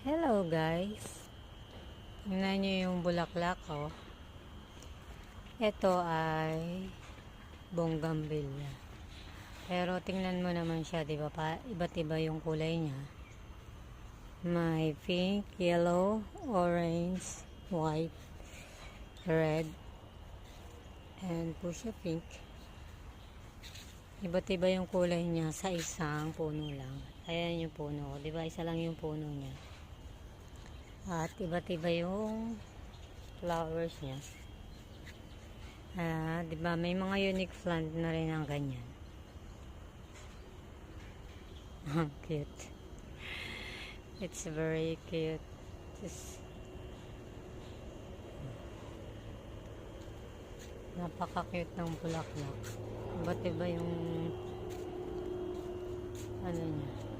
Hello guys, tingnan nyo yung bulaklak ko. Ito ay bougainvillea. Pero tingnan mo naman siya, di ba pa? Iba't iba yung kulay niya. May pink, yellow, orange, white, red, and fuchsia pink. Iba't iba yung kulay niya sa isang puno lang. Ayan yung puno ko, di ba? Isa lang yung puno niya. At iba't iba yung flowers niya. Di ba may mga unique plant na rin ang ganyan. Cute. It's very cute. Napaka-cute ng bulaklak. Iba't iba yung ano niya.